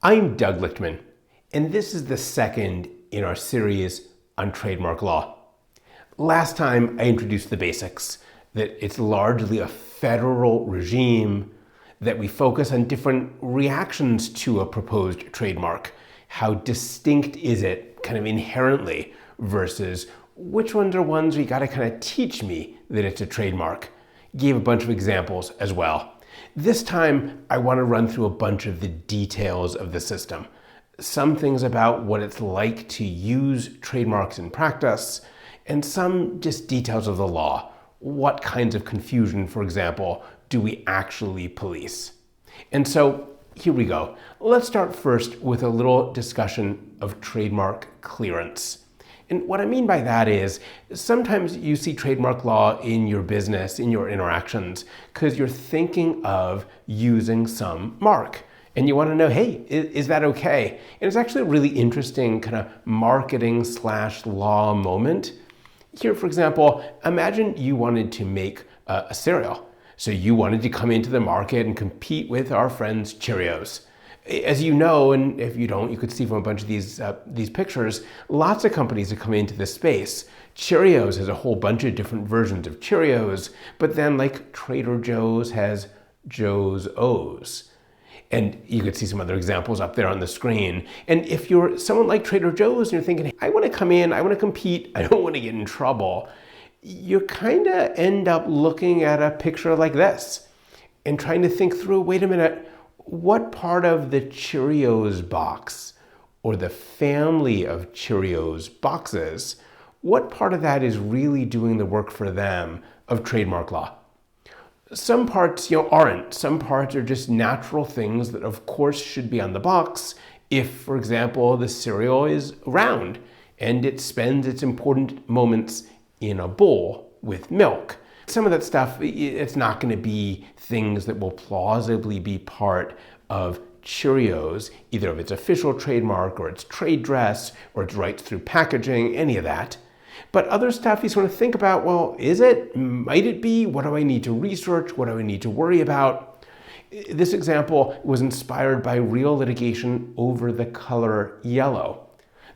I'm Doug Lichtman, and this is the second in our series on trademark law. Last time I introduced the basics, that it's largely a federal regime, that we focus on different reactions to a proposed trademark. How distinct is it kind of inherently versus which ones are ones you gotta kind of teach me that it's a trademark. Gave a bunch of examples as well. This time, I want to run through a bunch of the details of the system. Some things about what it's like to use trademarks in practice, and some just details of the law. What kinds of confusion, for example, do we actually police? And so here we go. Let's start first with a little discussion of trademark clearance. And what I mean by that is sometimes you see trademark law in your business, in your interactions, because you're thinking of using some mark. And you want to know, hey, is that okay? And it's actually a really interesting kind of marketing/law moment. Here, for example, imagine you wanted to make a cereal. So you wanted to come into the market and compete with our friends Cheerios. As you know, and if you don't, you could see from a bunch of these pictures, lots of companies have come into this space. Cheerios has a whole bunch of different versions of Cheerios, but then like Trader Joe's has Joe's O's. And you could see some other examples up there on the screen. And if you're someone like Trader Joe's and you're thinking, hey, I want to come in, I want to compete, I don't want to get in trouble, you kind of end up looking at a picture like this and trying to think through, wait a minute, what part of the Cheerios box or the family of Cheerios boxes, what part of that is really doing the work for them of trademark law? Some parts, aren't. Some parts are just natural things that of course should be on the box if, for example, the cereal is round and it spends its important moments in a bowl with milk. Some of that stuff, it's not going to be things that will plausibly be part of Cheerios, either of its official trademark or its trade dress or its rights through packaging, any of that. But other stuff you sort of think about, well, is it? Might it be? What do I need to research? What do I need to worry about? This example was inspired by real litigation over the color yellow.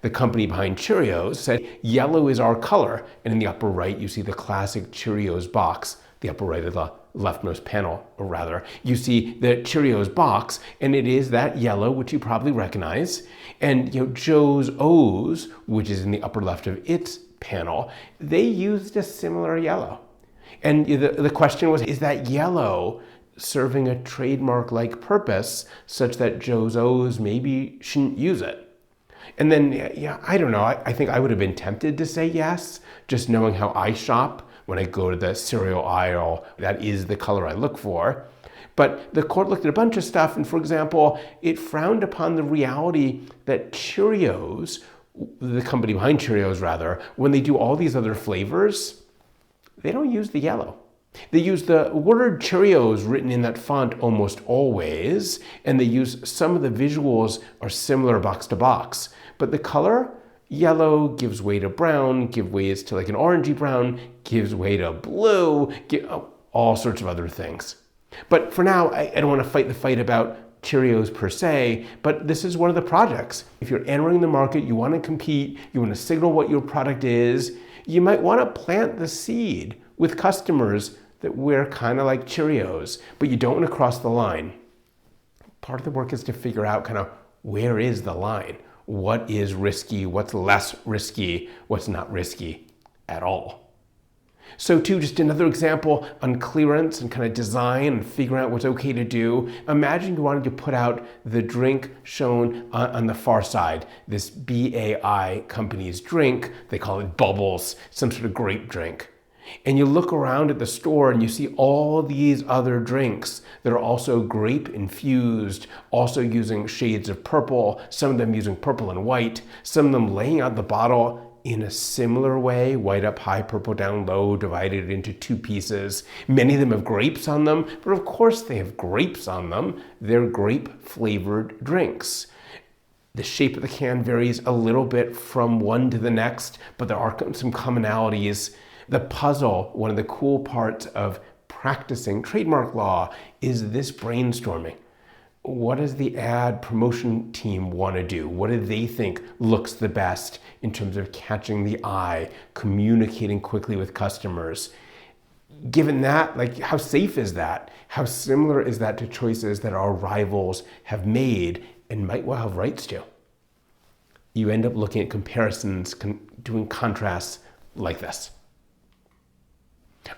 The company behind Cheerios said, yellow is our color. And in the upper right, you see the classic Cheerios box. The upper right of the leftmost panel, or rather, you see the Cheerios box, and it is that yellow, which you probably recognize. And Joe's O's, which is in the upper left of its panel, they used a similar yellow. And the question was, is that yellow serving a trademark-like purpose such that Joe's O's maybe shouldn't use it? And then, I don't know, I think I would have been tempted to say yes, just knowing how I shop when I go to the cereal aisle. That is the color I look for. But the court looked at a bunch of stuff, and for example, it frowned upon the reality that Cheerios, the company behind Cheerios rather, when they do all these other flavors, they don't use the yellow. They use the word Cheerios written in that font almost always, and they use some of the visuals are similar box to box. But the color, yellow gives way to brown, gives way to like an orangey brown, gives way to blue, all sorts of other things. But for now, I don't want to fight the fight about Cheerios per se, but this is one of the projects. If you're entering the market, you want to compete, you want to signal what your product is, you might want to plant the seed with customers that we're kind of like Cheerios, but you don't want to cross the line. Part of the work is to figure out kind of where is the line? What is risky? What's less risky? What's not risky at all? So too, just another example on clearance and kind of design and figuring out what's okay to do. Imagine you wanted to put out the drink shown on the far side, this BAI company's drink. They call it Bubbles, some sort of grape drink. And you look around at the store and you see all these other drinks that are also grape infused, also using shades of purple, some of them using purple and white, some of them laying out the bottle in a similar way, white up high, purple down low, divided into two pieces. Many of them have grapes on them, but of course they have grapes on them. They're grape flavored drinks. The shape of the can varies a little bit from one to the next, but there are some commonalities. The puzzle, one of the cool parts of practicing trademark law, is this brainstorming. what does the ad promotion team want to do? What do they think looks the best in terms of catching the eye, communicating quickly with customers? Given that, like, how safe is that? How similar is that to choices that our rivals have made and might well have rights to? You end up looking at comparisons, doing contrasts like this.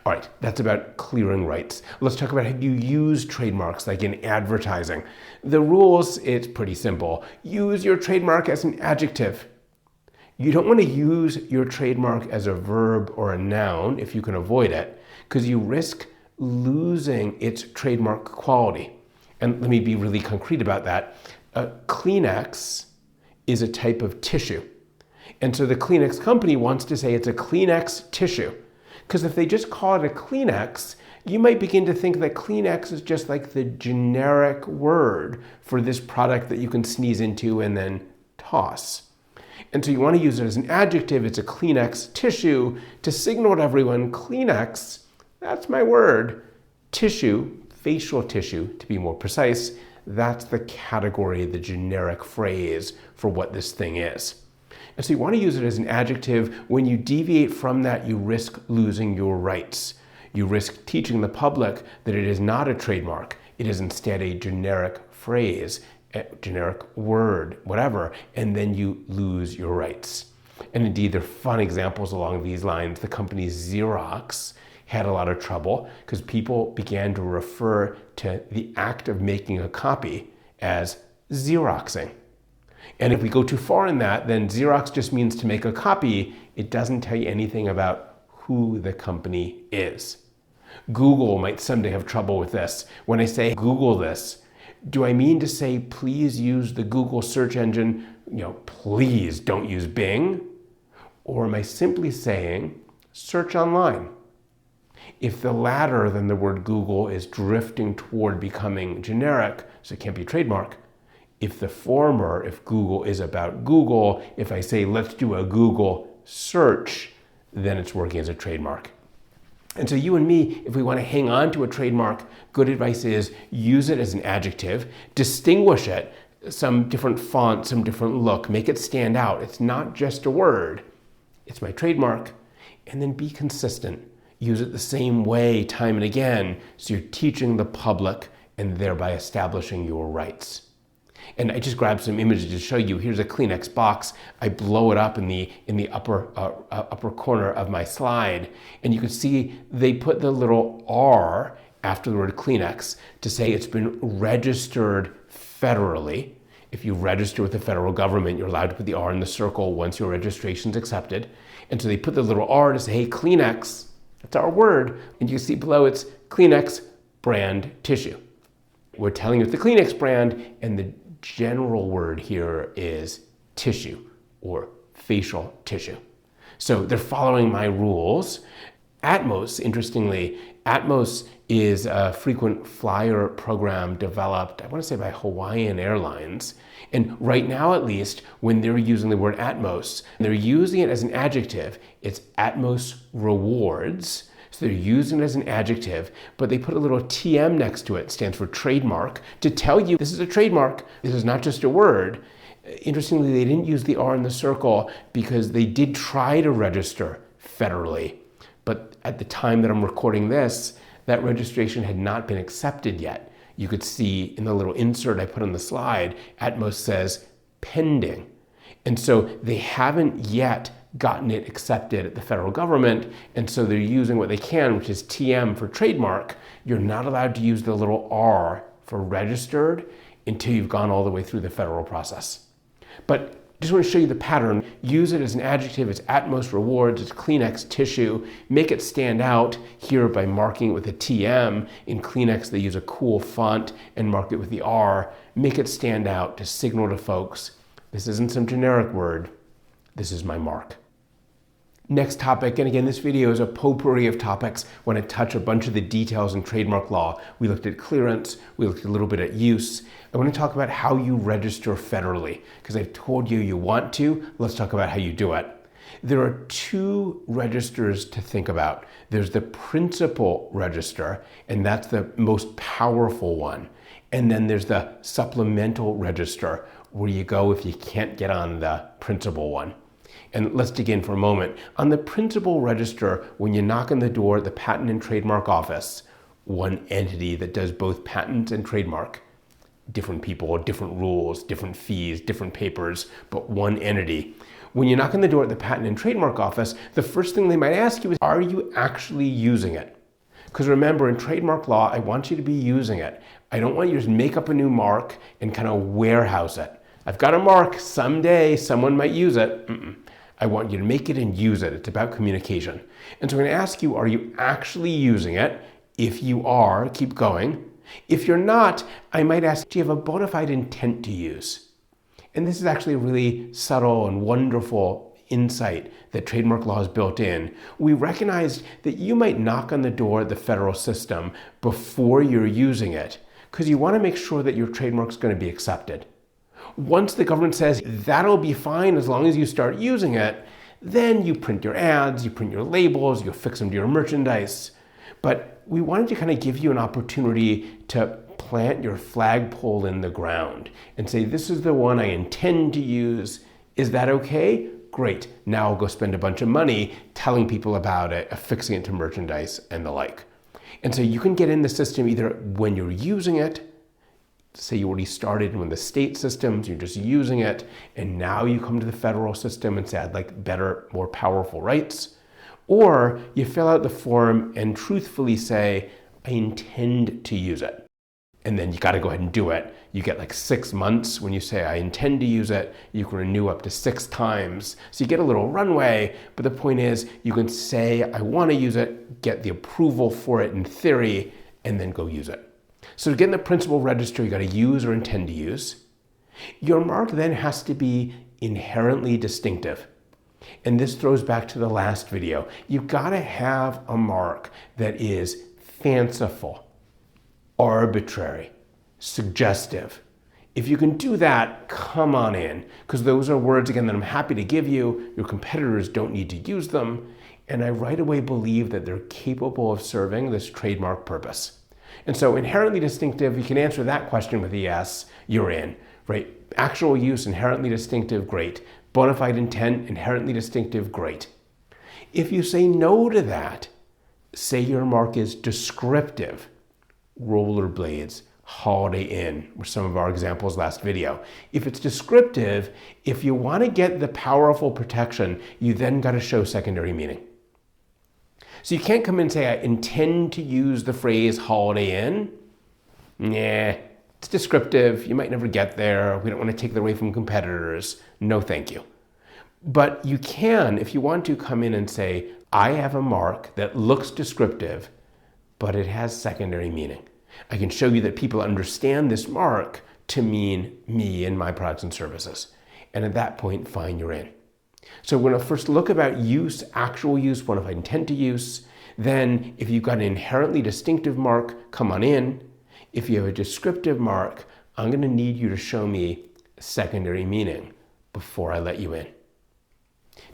All right, that's about clearing rights. Let's talk about how you use trademarks, like in advertising. The rules, it's pretty simple. Use your trademark as an adjective. You don't want to use your trademark as a verb or a noun if you can avoid it, because you risk losing its trademark quality. And let me be really concrete about that. Kleenex is a type of tissue. And so the Kleenex company wants to say it's a Kleenex tissue. Because if they just call it a Kleenex, you might begin to think that Kleenex is just like the generic word for this product that you can sneeze into and then toss. And so you want to use it as an adjective. It's a Kleenex tissue to signal to everyone, Kleenex, that's my word. Tissue, facial tissue to be more precise, that's the category, the generic phrase for what this thing is. And so you want to use it as an adjective. When you deviate from that, you risk losing your rights. You risk teaching the public that it is not a trademark. It is instead a generic phrase, a generic word, whatever, and then you lose your rights. And indeed, there are fun examples along these lines. The company Xerox had a lot of trouble because people began to refer to the act of making a copy as Xeroxing. And if we go too far in that, then Xerox just means to make a copy. It doesn't tell you anything about who the company is. Google might someday have trouble with this. When I say Google this, do I mean to say, please use the Google search engine, please don't use Bing? Or am I simply saying, search online? If the latter, then the word Google is drifting toward becoming generic, so it can't be a trademark. If the former, if Google is about Google, if I say, let's do a Google search, then it's working as a trademark. And so you and me, if we want to hang on to a trademark, good advice is use it as an adjective, distinguish it, some different font, some different look, make it stand out. It's not just a word, it's my trademark. And then be consistent. Use it the same way time and again, so you're teaching the public and thereby establishing your rights. And I just grabbed some images to show you. Here's a Kleenex box. I blow it up in the upper corner of my slide, and you can see they put the little R after the word Kleenex to say it's been registered federally. If you register with the federal government, you're allowed to put the R in the circle once your registration's accepted. And so they put the little R to say, hey, Kleenex, that's our word. And you can see below it's Kleenex brand tissue. We're telling you it's the Kleenex brand, and the general word here is tissue or facial tissue. So they're following my rules. Atmos, interestingly, Atmos is a frequent flyer program developed, I want to say by Hawaiian Airlines. And right now, at least, when they're using the word Atmos, they're using it as an adjective. It's Atmos Rewards. So they're using it as an adjective, but they put a little TM next to it. It stands for trademark, to tell you this is a trademark. This is not just a word. Interestingly, they didn't use the R in the circle because they did try to register federally. But at the time that I'm recording this, that registration had not been accepted yet. You could see in the little insert I put on the slide, Atmos says pending. And so they haven't yet gotten it accepted at the federal government, and so they're using what they can, which is TM for trademark. You're not allowed to use the little R for registered until you've gone all the way through the federal process. But just want to show you the pattern. Use it as an adjective. It's Atmos Rewards. It's Kleenex tissue. Make it stand out here by marking it with a TM. In Kleenex, they use a cool font and mark it with the R. Make it stand out to signal to folks, this isn't some generic word. This is my mark. Next topic, and again, this video is a potpourri of topics. I want to touch a bunch of the details in trademark law. We looked at clearance, we looked a little bit at use. I want to talk about how you register federally, because I've told you you want to. Let's talk about how you do it. There are two registers to think about. There's the principal register, and that's the most powerful one. And then there's the supplemental register, where you go if you can't get on the principal one. And let's dig in for a moment. On the principal register, when you knock on the door at the Patent and Trademark Office, one entity that does both patent and trademark, different people, different rules, different fees, different papers, but one entity. When you knock on the door at the Patent and Trademark Office, the first thing they might ask you is, are you actually using it? Because remember, in trademark law, I want you to be using it. I don't want you to just make up a new mark and kind of warehouse it. I've got a mark, someday someone might use it. I want you to make it and use it. It's about communication. And so I'm going to ask you, are you actually using it? If you are, keep going. If you're not, I might ask, do you have a bona fide intent to use? And this is actually a really subtle and wonderful insight that trademark law has built in. We recognized that you might knock on the door at the federal system before you're using it, because you want to make sure that your trademark's going to be accepted. Once the government says that'll be fine as long as you start using it, then you print your ads, you print your labels, you affix them to your merchandise. But we wanted to kind of give you an opportunity to plant your flagpole in the ground and say, this is the one I intend to use. Is that okay? Great. Now I'll go spend a bunch of money telling people about it, affixing it to merchandise and the like. And so you can get in the system either when you're using it, say you already started in one of the state systems, you're just using it, and now you come to the federal system and say, I'd like better, more powerful rights. Or you fill out the form and truthfully say, I intend to use it. And then you got to go ahead and do it. You get like 6 months when you say, I intend to use it. You can renew up to 6 times. So you get a little runway, but the point is you can say, I want to use it, get the approval for it in theory, and then go use it. So to get in the principal register, you got to use or intend to use. Your mark then has to be inherently distinctive. And this throws back to the last video. You've got to have a mark that is fanciful, arbitrary, suggestive. If you can do that, come on in, because those are words, again, that I'm happy to give you. Your competitors don't need to use them. And I right away believe that they're capable of serving this trademark purpose. And so inherently distinctive, you can answer that question with a yes, you're in, right? Actual use, inherently distinctive, great. Bona fide intent, inherently distinctive, great. If you say no to that, say your mark is descriptive, rollerblades, Holiday Inn, were some of our examples last video. If it's descriptive, if you want to get the powerful protection, you then got to show secondary meaning. So you can't come in and say, I intend to use the phrase Holiday Inn. Nah, it's descriptive. You might never get there. We don't want to take that away from competitors. No, thank you. But you can, if you want to, come in and say, I have a mark that looks descriptive, but it has secondary meaning. I can show you that people understand this mark to mean me and my products and services. And at that point, fine, you're in. So we're going to first look about use, actual use, bona fide intent to use. Then if you've got an inherently distinctive mark, come on in. If you have a descriptive mark, I'm going to need you to show me secondary meaning before I let you in.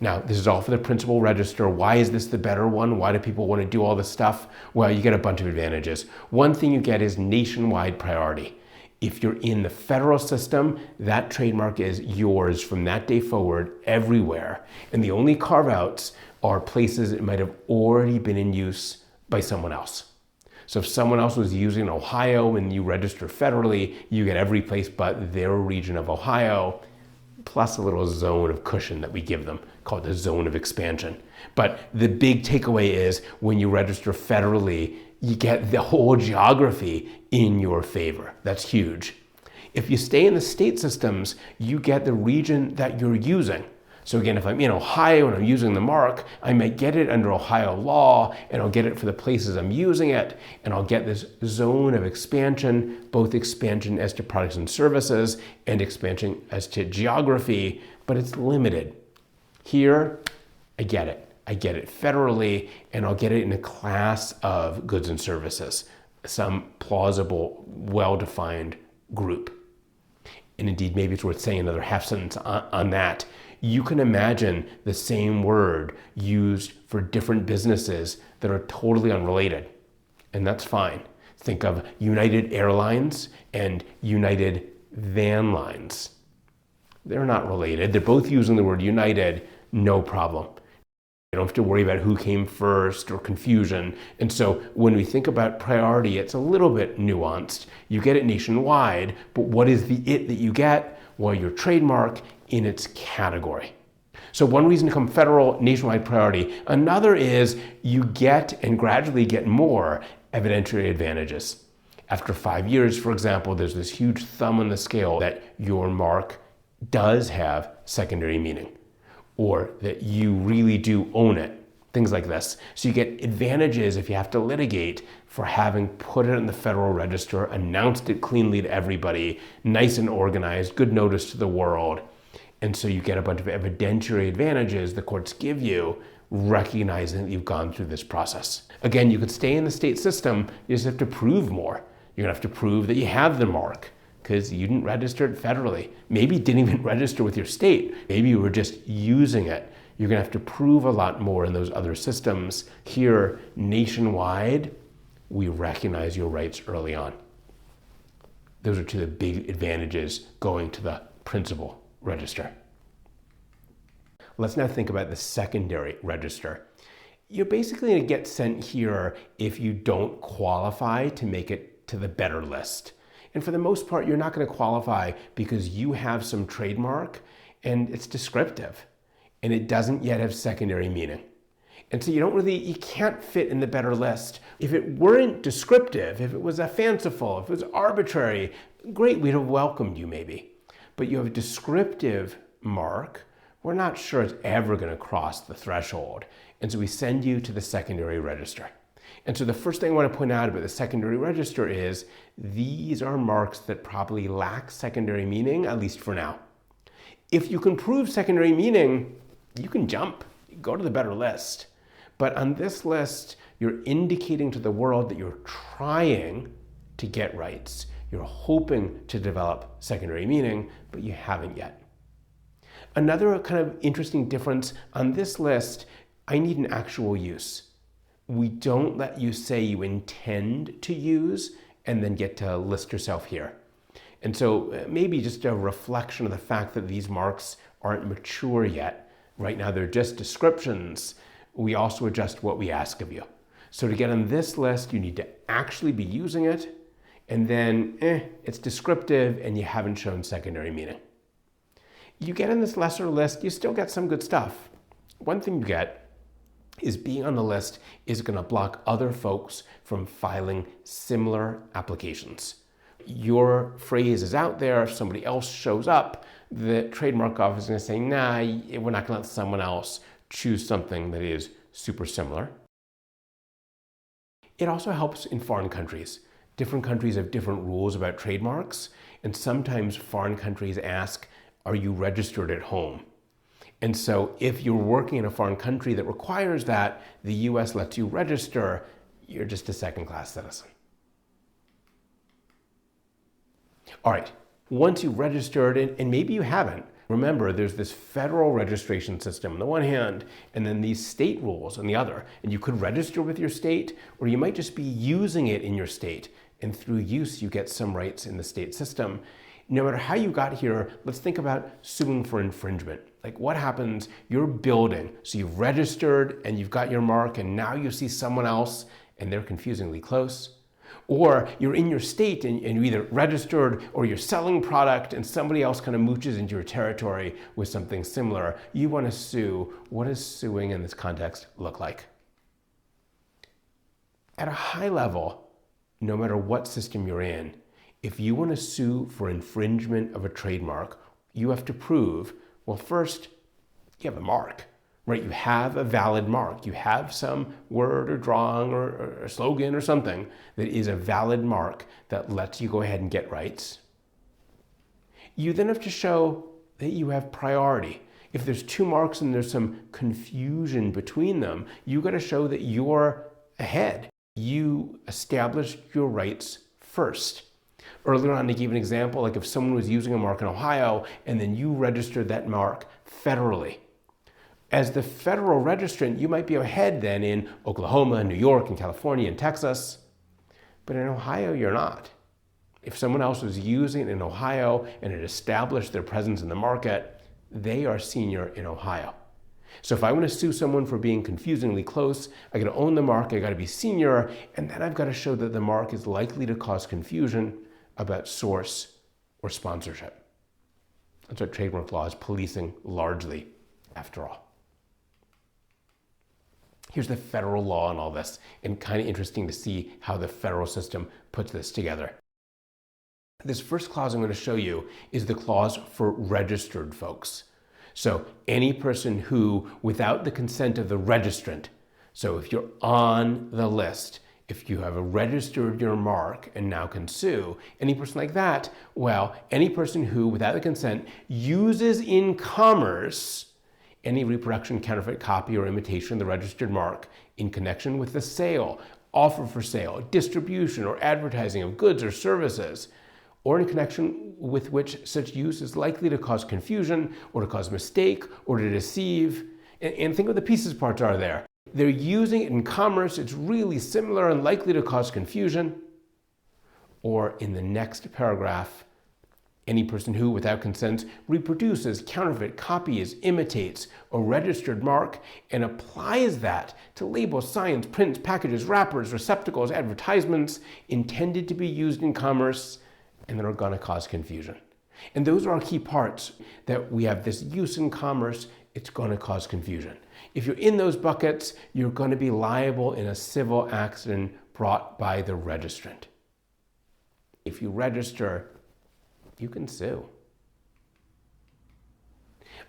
Now, this is all for the principal register. Why is this the better one? Why do people want to do all this stuff? Well, you get a bunch of advantages. One thing you get is nationwide priority. If you're in the federal system, that trademark is yours from that day forward everywhere. And the only carve-outs are places it might have already been in use by someone else. So if someone else was using Ohio and you register federally, you get every place but their region of Ohio, plus a little zone of cushion that we give them called the zone of expansion. But the big takeaway is when you register federally, you get the whole geography in your favor. That's huge. If you stay in the state systems, you get the region that you're using. So again, if I'm in Ohio and I'm using the mark, I might get it under Ohio law, and I'll get it for the places I'm using it, and I'll get this zone of expansion, both expansion as to products and services and expansion as to geography, but it's limited. Here, I get it. I get it federally, and I'll get it in a class of goods and services, some plausible, well-defined group. And indeed, maybe it's worth saying another half sentence on that. You can imagine the same word used for different businesses that are totally unrelated, and that's fine. Think of United Airlines and United Van Lines. They're not related. They're both using the word United, no problem. You don't have to worry about who came first or confusion. And so when we think about priority, it's a little bit nuanced. You get it nationwide, but what is the it that you get? Well, your trademark in its category. So one reason to come federal nationwide priority. Another is you get and gradually get more evidentiary advantages. After 5 years, for example, there's this huge thumb on the scale that your mark does have secondary meaning, or that you really do own it, things like this. So you get advantages if you have to litigate for having put it in the Federal Register, announced it cleanly to everybody, nice and organized, good notice to the world. And so you get a bunch of evidentiary advantages the courts give you, recognizing that you've gone through this process. Again, you could stay in the state system, you just have to prove more. You're gonna have to prove that you have the mark, because you didn't register it federally. Maybe you didn't even register with your state. Maybe you were just using it. You're gonna have to prove a lot more in those other systems. Here, nationwide, we recognize your rights early on. Those are two of the big advantages going to the principal register. Let's now think about the secondary register. You're basically gonna get sent here if you don't qualify to make it to the better list. And for the most part, you're not going to qualify because you have some trademark and it's descriptive and it doesn't yet have secondary meaning. And so you can't fit in the better list. If it weren't descriptive, if it was a fanciful, if it was arbitrary, great, we'd have welcomed you maybe. But you have a descriptive mark, we're not sure it's ever going to cross the threshold. And so we send you to the secondary register. And so the first thing I want to point out about the secondary register is these are marks that probably lack secondary meaning, at least for now. If you can prove secondary meaning, you can jump, go to the better list. But on this list, you're indicating to the world that you're trying to get rights. You're hoping to develop secondary meaning, but you haven't yet. Another kind of interesting difference on this list, I need an actual use. We don't let you say you intend to use and then get to list yourself here. And so maybe just a reflection of the fact that these marks aren't mature yet. Right now they're just descriptions. We also adjust what we ask of you. So to get on this list, you need to actually be using it, and then it's descriptive and you haven't shown secondary meaning. You get in this lesser list, you still get some good stuff. One thing you get is being on the list is going to block other folks from filing similar applications. Your phrase is out there, if somebody else shows up, the trademark office is going to say, nah, we're not going to let someone else choose something that is super similar. It also helps in foreign countries. Different countries have different rules about trademarks, and sometimes foreign countries ask, are you registered at home? And so if you're working in a foreign country that requires that, the US lets you register, you're just a second-class citizen. All right, once you've registered, and maybe you haven't, remember there's this federal registration system on the one hand, and then these state rules on the other. And you could register with your state, or you might just be using it in your state. And through use, you get some rights in the state system. No matter how you got here, let's think about suing for infringement. Like what happens, you're building, so you've registered and you've got your mark and now you see someone else and they're confusingly close. Or you're in your state and you either registered or you're selling product and somebody else kind of mooches into your territory with something similar. You want to sue. What does suing in this context look like? At a high level, no matter what system you're in, if you want to sue for infringement of a trademark, you have to prove, well, first, you have a mark, right? You have a valid mark. You have some word or drawing or a slogan or something that is a valid mark that lets you go ahead and get rights. You then have to show that you have priority. If there's two marks and there's some confusion between them, you got to show that you're ahead. You established your rights first. Earlier on, I gave an example, like if someone was using a mark in Ohio and then you registered that mark federally. As the federal registrant, you might be ahead then in Oklahoma, New York, and California, and Texas. But in Ohio, you're not. If someone else was using it in Ohio and had established their presence in the market, they are senior in Ohio. So if I want to sue someone for being confusingly close, I got to own the mark, I got to be senior, and then I've got to show that the mark is likely to cause confusion about source or sponsorship. That's what trademark law is policing largely, after all. Here's the federal law on all this, and kind of interesting to see how the federal system puts this together. This first clause I'm going to show you is the clause for registered folks. So any person who, without the consent of the registrant, so if you're on the list, if you have registered your mark and now can sue, any person like that, well, any person who, without the consent, uses in commerce any reproduction, counterfeit, copy, or imitation of the registered mark in connection with the sale, offer for sale, distribution, or advertising of goods or services, or in connection with which such use is likely to cause confusion, or to cause mistake, or to deceive. And think what the pieces parts are there. They're using it in commerce, it's really similar and likely to cause confusion. Or in the next paragraph, any person who, without consent, reproduces, counterfeit, copies, imitates a registered mark and applies that to labels, signs, prints, packages, wrappers, receptacles, advertisements intended to be used in commerce and that are going to cause confusion. And those are our key parts, that we have this use in commerce, it's going to cause confusion. If you're in those buckets, you're going to be liable in a civil action brought by the registrant. If you register, you can sue.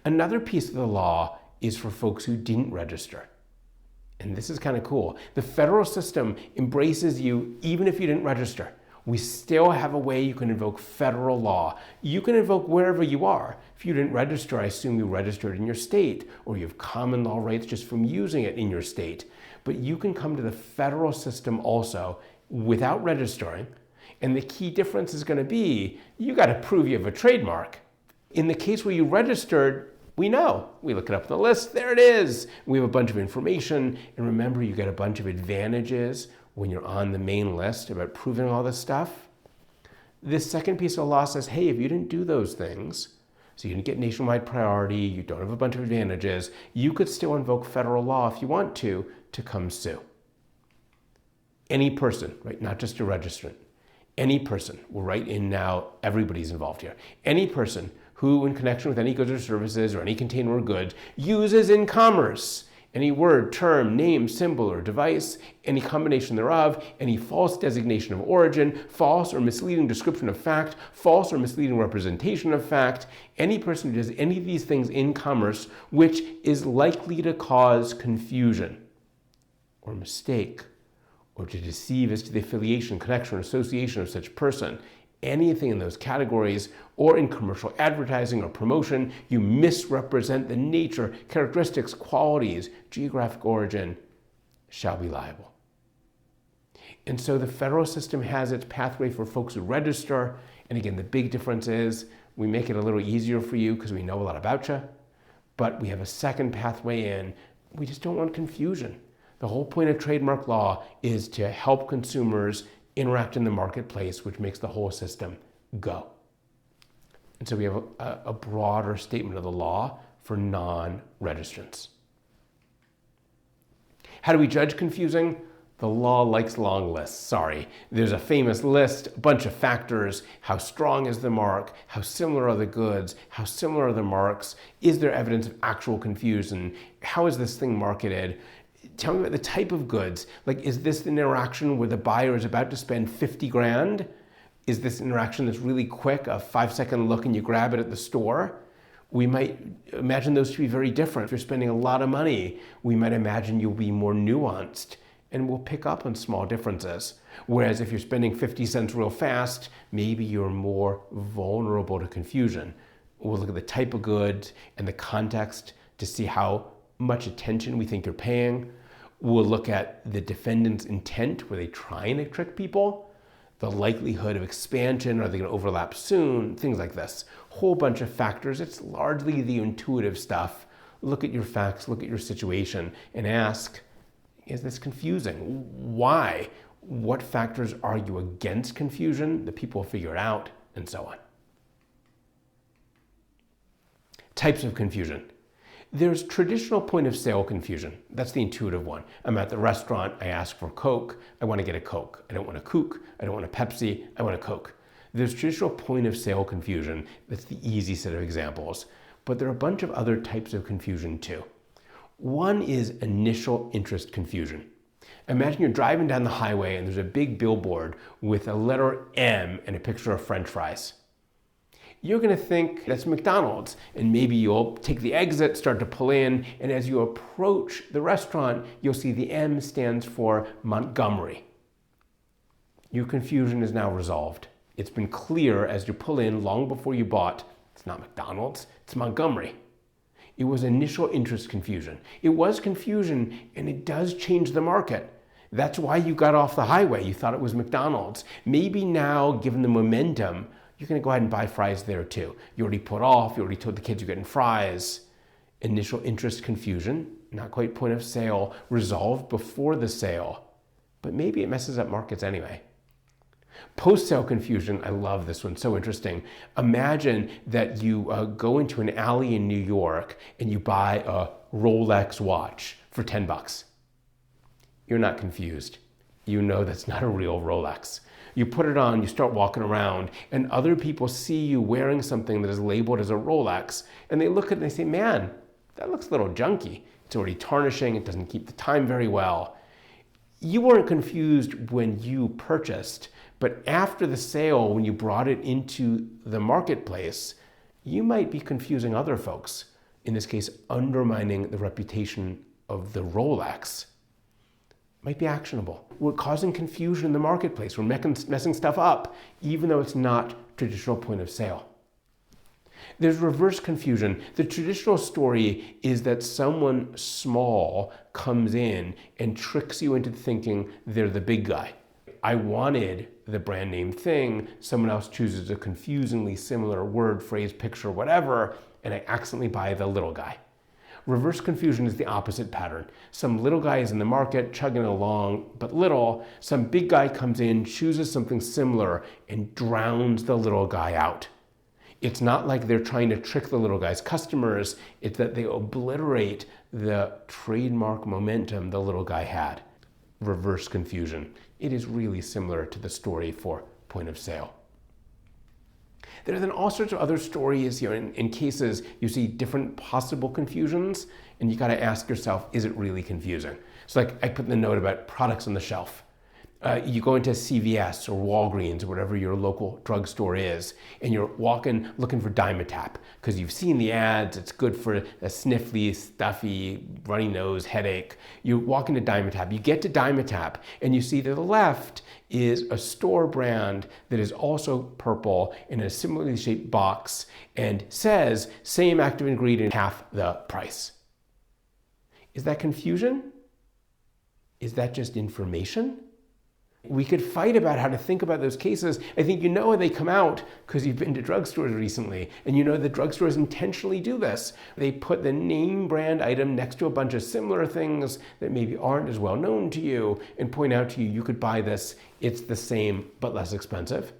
Another piece of the law is for folks who didn't register. And this is kind of cool. The federal system embraces you even if you didn't register. We still have a way you can invoke federal law. You can invoke wherever you are. If you didn't register, I assume you registered in your state, or you have common law rights just from using it in your state. But you can come to the federal system also without registering. And the key difference is going to be, you got to prove you have a trademark. In the case where you registered, we know. We look it up on the list, there it is. We have a bunch of information. And remember, you get a bunch of advantages when you're on the main list about proving all this stuff. This second piece of law says, hey, if you didn't do those things, so you didn't get nationwide priority, you don't have a bunch of advantages, you could still invoke federal law if you want to come sue. Any person, right, not just a registrant, any person, we'll write in now, everybody's involved here, any person who in connection with any goods or services or any container or good uses in commerce any word, term, name, symbol, or device, any combination thereof, any false designation of origin, false or misleading description of fact, false or misleading representation of fact, any person who does any of these things in commerce which is likely to cause confusion or mistake or to deceive as to the affiliation, connection, or association of such person, anything in those categories, or in commercial advertising or promotion, you misrepresent the nature, characteristics, qualities, geographic origin, shall be liable. And so the federal system has its pathway for folks who register. And again, the big difference is we make it a little easier for you because we know a lot about you, but we have a second pathway in. We just don't want confusion. The whole point of trademark law is to help consumers interact in the marketplace, which makes the whole system go. And so we have a broader statement of the law for non-registrants. How do we judge confusing? The law likes long lists, sorry. There's a famous list, a bunch of factors. How strong is the mark? How similar are the goods? How similar are the marks? Is there evidence of actual confusion? How is this thing marketed? Tell me about the type of goods. Like, is this an interaction where the buyer is about to spend 50 grand? Is this interaction that's really quick, a 5-second look and you grab it at the store? We might imagine those to be very different. If you're spending a lot of money, we might imagine you'll be more nuanced and we'll pick up on small differences. Whereas if you're spending 50 cents real fast, maybe you're more vulnerable to confusion. We'll look at the type of goods and the context to see how much attention we think you're paying. We'll look at the defendant's intent. Were they trying to trick people? the likelihood of expansion, are they going to overlap soon, things like this. Whole bunch of factors. It's largely the intuitive stuff. Look at your facts, look at your situation, and ask, is this confusing? Why? What factors argue against confusion? The people will figure it out, and so on. Types of confusion. There's traditional point of sale confusion. That's the intuitive one. I'm at the restaurant, I ask for Coke, I want to get a Coke. I don't want a Coke, I don't want a Pepsi, I want a Coke. There's traditional point of sale confusion. That's the easy set of examples. But there are a bunch of other types of confusion too. One is initial interest confusion. Imagine you're driving down the highway and there's a big billboard with a letter M and a picture of French fries. You're going to think that's McDonald's, and maybe you'll take the exit, start to pull in, and as you approach the restaurant, you'll see the M stands for Montgomery. Your confusion is now resolved. It's been clear as you pull in long before you bought, it's not McDonald's, it's Montgomery. It was initial interest confusion. It was confusion, and it does change the market. That's why you got off the highway. You thought it was McDonald's. Maybe now, given the momentum, you're going to go ahead and buy fries there too. You already put off, you already told the kids you're getting fries. Initial interest confusion, not quite point of sale, resolved before the sale, but maybe it messes up markets anyway. Post-sale confusion, I love this one, so interesting. Imagine that you go into an alley in New York and you buy a Rolex watch for $10. You're not confused. You know that's not a real Rolex. You put it on, you start walking around, and other people see you wearing something that is labeled as a Rolex, and they look at it and they say, man, that looks a little junky. It's already tarnishing, it doesn't keep the time very well. You weren't confused when you purchased, but after the sale, when you brought it into the marketplace, you might be confusing other folks. In this case, undermining the reputation of the Rolex. Might be actionable. We're causing confusion in the marketplace. We're messing stuff up, even though it's not traditional point of sale. There's reverse confusion. The traditional story is that someone small comes in and tricks you into thinking they're the big guy. I wanted the brand name thing. Someone else chooses a confusingly similar word, phrase, picture, whatever, and I accidentally buy the little guy. Reverse confusion is the opposite pattern. Some little guy is in the market, chugging along, but little. Some big guy comes in, chooses something similar, and drowns the little guy out. It's not like they're trying to trick the little guy's customers. It's that they obliterate the trademark momentum the little guy had. Reverse confusion. It is really similar to the story for point of sale. There are then all sorts of other stories here. In cases, you see different possible confusions, and you got to ask yourself, is it really confusing? So like I put in the note about products on the shelf. You go into CVS or Walgreens or whatever your local drugstore is, and you're walking looking for Dimetapp because you've seen the ads. It's good for a sniffly, stuffy, runny nose, headache. You walk into Dimetapp. You get to Dimetapp, and you see to the left is a store brand that is also purple in a similarly shaped box and says same active ingredient, half the price. Is that confusion? Is that just information? We could fight about how to think about those cases. I think you know how they come out because you've been to drugstores recently, and you know that drugstores intentionally do this. They put the name brand item next to a bunch of similar things that maybe aren't as well known to you and point out to you, you could buy this, it's the same but less expensive.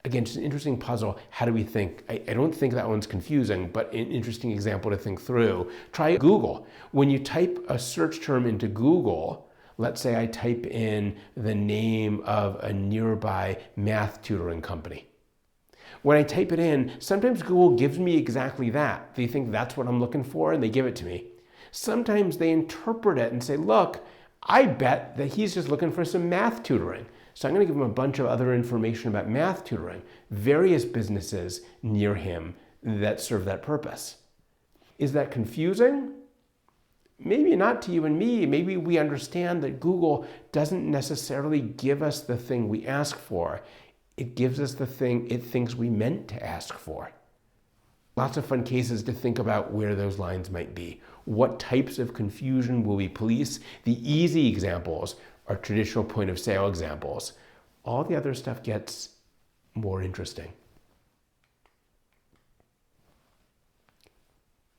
Again, just an interesting puzzle. How do we think? I don't think that one's confusing, but an interesting example to think through. Try Google. When you type a search term into Google, let's say I type in the name of a nearby math tutoring company. When I type it in, sometimes Google gives me exactly that. They think that's what I'm looking for and they give it to me. Sometimes they interpret it and say, look, I bet that he's just looking for some math tutoring. So I'm going to give him a bunch of other information about math tutoring, various businesses near him that serve that purpose. Is that confusing? Maybe not to you and me. Maybe we understand that Google doesn't necessarily give us the thing we ask for. It gives us the thing it thinks we meant to ask for. Lots of fun cases to think about where those lines might be. What types of confusion will we police? The easy examples are traditional point of sale examples. all the other stuff gets more interesting.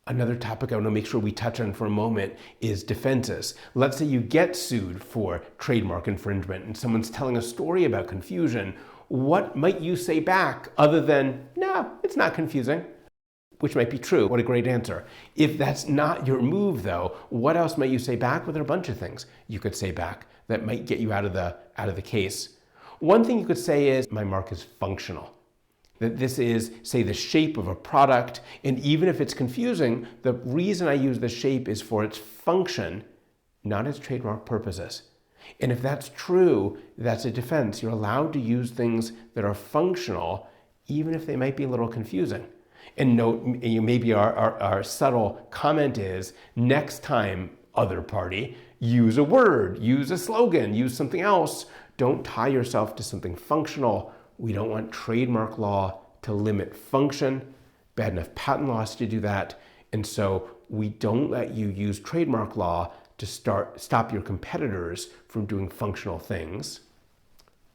Another topic I want to make sure we touch on for a moment is defenses. Let's say you get sued for trademark infringement and someone's telling a story about confusion. What might you say back other than, no, it's not confusing? Which might be true. What a great answer. If that's not your move though, what else might you say back? Well, there are a bunch of things you could say back that might get you out of the case. One thing you could say is, my mark is functional. That this is, say, the shape of a product, and even if it's confusing, the reason I use the shape is for its function, not its trademark purposes. And if that's true, that's a defense. You're allowed to use things that are functional, even if they might be a little confusing. And note, maybe our subtle comment is, next time, other party, use a word, use a slogan, use something else. Don't tie yourself to something functional. We don't want trademark law to limit function. Bad enough patent laws to do that. And so we don't let you use trademark law to stop your competitors from doing functional things.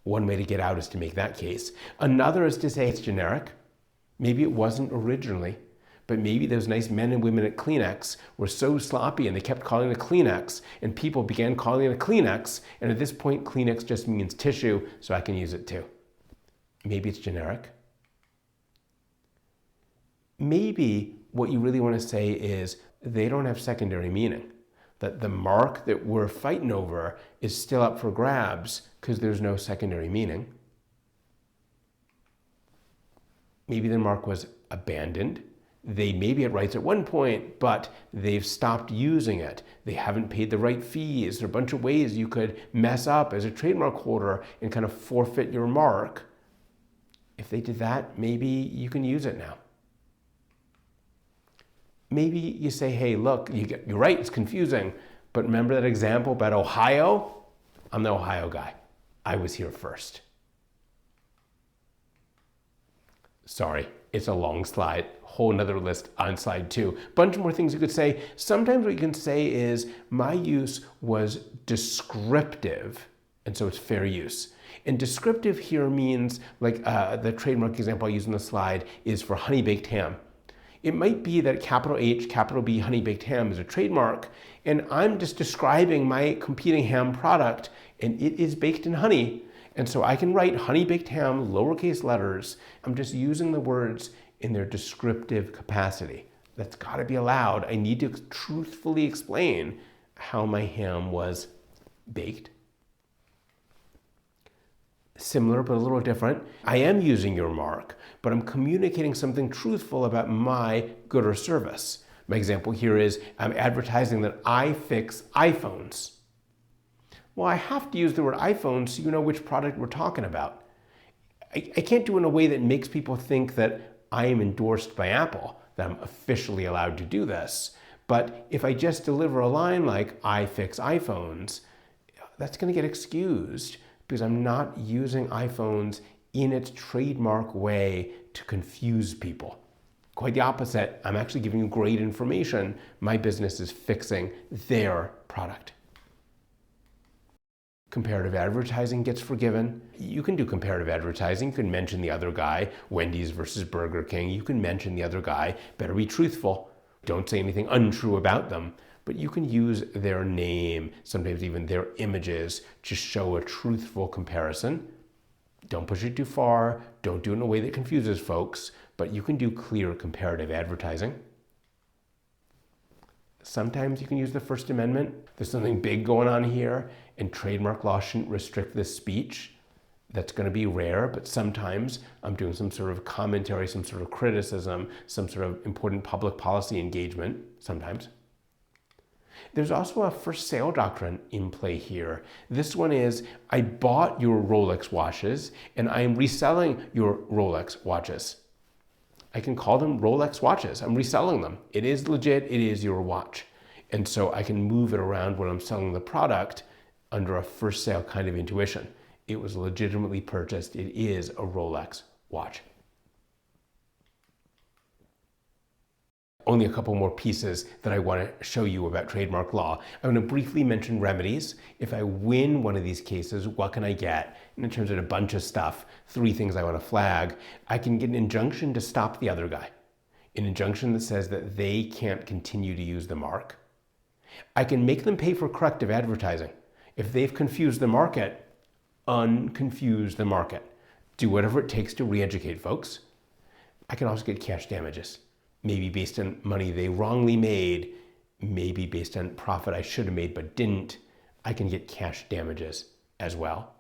One way to get out is to make that case. Another is to say it's generic. Maybe it wasn't originally, but maybe those nice men and women at Kleenex were so sloppy and they kept calling it a Kleenex, and people began calling it a Kleenex, and at this point Kleenex just means tissue, so I can use it too. Maybe it's generic. Maybe what you really want to say is they don't have secondary meaning, that the mark that we're fighting over is still up for grabs because there's no secondary meaning. Maybe the mark was abandoned. They maybe had rights at one point, but they've stopped using it. They haven't paid the right fees. There are a bunch of ways you could mess up as a trademark holder and kind of forfeit your mark. If they did that, maybe you can use it now. Maybe you say, hey, look, you're right, it's confusing, but remember that example about Ohio? I'm the Ohio guy. I was here first. Sorry, it's a long slide. Whole nother list on slide 2. Bunch more things you could say. Sometimes what you can say is, my use was descriptive, and so it's fair use. And descriptive here means, like the trademark example I use in the slide is for honey baked ham. It might be that capital H, capital B, honey baked ham is a trademark, and I'm just describing my competing ham product, and it is baked in honey. And so I can write honey baked ham, lowercase letters. I'm just using the words in their descriptive capacity. That's got to be allowed. I need to truthfully explain how my ham was baked. Similar, but a little different. I am using your mark, but I'm communicating something truthful about my good or service. My example here is I'm advertising that I fix iPhones. Well, I have to use the word iPhone so you know which product we're talking about. I can't do it in a way that makes people think that I am endorsed by Apple, that I'm officially allowed to do this. But if I just deliver a line like I fix iPhones, that's going to get excused because I'm not using iPhones in its trademark way to confuse people. Quite the opposite. I'm actually giving you great information. My business is fixing their product. Comparative advertising gets forgiven. You can do comparative advertising. You can mention the other guy, Wendy's versus Burger King. You can mention the other guy. Better be truthful. Don't say anything untrue about them. But you can use their name, sometimes even their images, to show a truthful comparison. Don't push it too far. Don't do it in a way that confuses folks. But you can do clear comparative advertising. Sometimes you can use the First Amendment. There's something big going on here, and trademark law shouldn't restrict this speech. That's going to be rare, but sometimes I'm doing some sort of commentary, some sort of criticism, some sort of important public policy engagement, sometimes. There's also a first sale doctrine in play here. This one is, I bought your Rolex watches, and I am reselling your Rolex watches. I can call them Rolex watches. I'm reselling them. It is legit. It is your watch. And so I can move it around when I'm selling the product under a first sale kind of intuition. It was legitimately purchased. It is a Rolex watch. Only a couple more pieces that I want to show you about trademark law. I'm going to briefly mention remedies. If I win one of these cases, what can I get? And in terms of a bunch of stuff, 3 things I want to flag. I can get an injunction to stop the other guy. An injunction that says that they can't continue to use the mark. I can make them pay for corrective advertising. If they've confused the market, unconfuse the market. Do whatever it takes to re-educate folks. I can also get cash damages. Maybe based on money they wrongly made, maybe based on profit I should have made but didn't. I can get cash damages as well.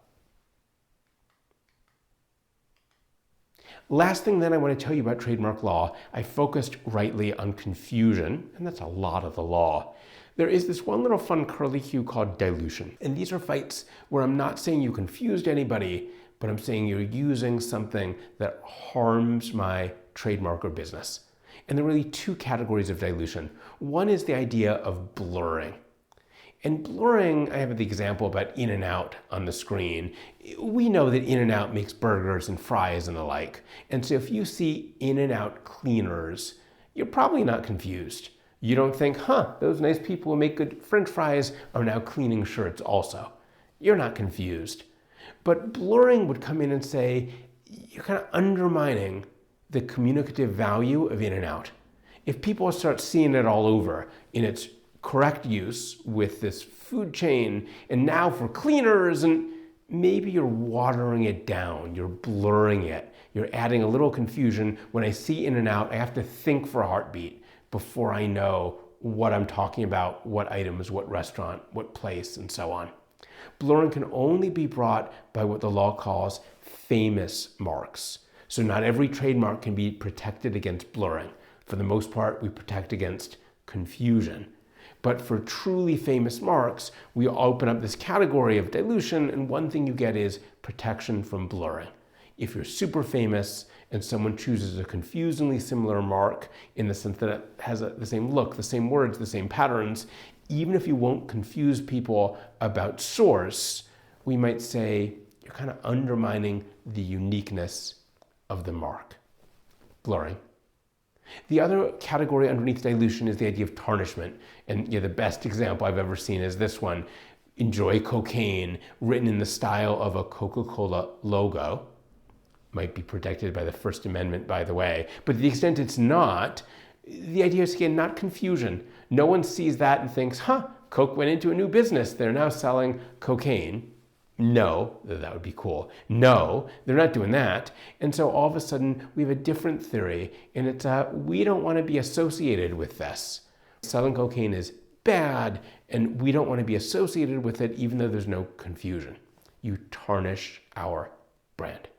Last thing then I want to tell you about trademark law, I focused rightly on confusion, and that's a lot of the law. There is this one little fun curlicue called dilution. And these are fights where I'm not saying you confused anybody, but I'm saying you're using something that harms my trademark or business. And there are really 2 categories of dilution. One is the idea of blurring. And blurring, I have the example about In-N-Out on the screen. We know that In-N-Out makes burgers and fries and the like. And so if you see In-N-Out cleaners, you're probably not confused. You don't think, those nice people who make good French fries are now cleaning shirts also. You're not confused. But blurring would come in and say, you're kind of undermining the communicative value of In-N-Out. If people start seeing it all over in its correct use with this food chain, and now for cleaners, and maybe you're watering it down, you're blurring it, you're adding a little confusion. When I see In-N-Out, I have to think for a heartbeat before I know what I'm talking about, what items, what restaurant, what place, and so on. Blurring can only be brought by what the law calls famous marks. So not every trademark can be protected against blurring. For the most part, we protect against confusion. But for truly famous marks, we open up this category of dilution, and one thing you get is protection from blurring. If you're super famous and someone chooses a confusingly similar mark in the sense that it has the same look, the same words, the same patterns, even if you won't confuse people about source, we might say you're kind of undermining the uniqueness of the mark. Blurring. The other category underneath dilution is the idea of tarnishment. And the best example I've ever seen is this one. Enjoy cocaine, written in the style of a Coca-Cola logo. Might be protected by the First Amendment, by the way. But to the extent it's not, the idea is, again, not confusion. No one sees that and thinks, Coke went into a new business. They're now selling cocaine. No, that would be cool. No, they're not doing that. And so all of a sudden, we have a different theory, and it's we don't want to be associated with this. Selling cocaine is bad, and we don't want to be associated with it, even though there's no confusion. You tarnish our brand.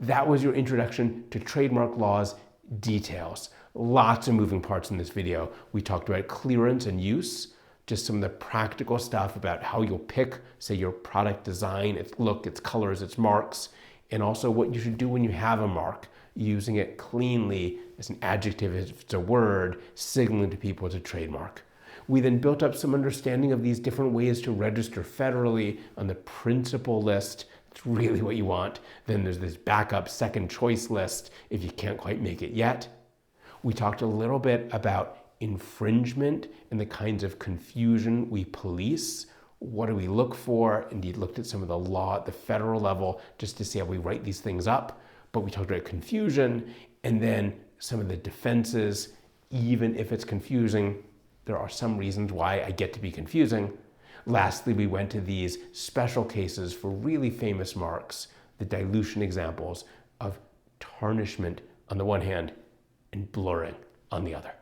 That was your introduction to trademark law's details. Lots of moving parts in this video. We talked about clearance and use, just some of the practical stuff about how you'll pick, say, your product design, its look, its colors, its marks, and also what you should do when you have a mark, using it cleanly as an adjective, if it's a word, signaling to people it's a trademark. We then built up some understanding of these different ways to register federally on the principal list. It's really what you want. Then there's this backup second choice list if you can't quite make it yet. We talked a little bit about infringement and the kinds of confusion we police. What do we look for? Indeed, looked at some of the law at the federal level just to see how we write these things up. But we talked about confusion and then some of the defenses. Even if it's confusing, there are some reasons why I get to be confusing. Lastly, we went to these special cases for really famous marks, the dilution examples of tarnishment on the one hand and blurring on the other.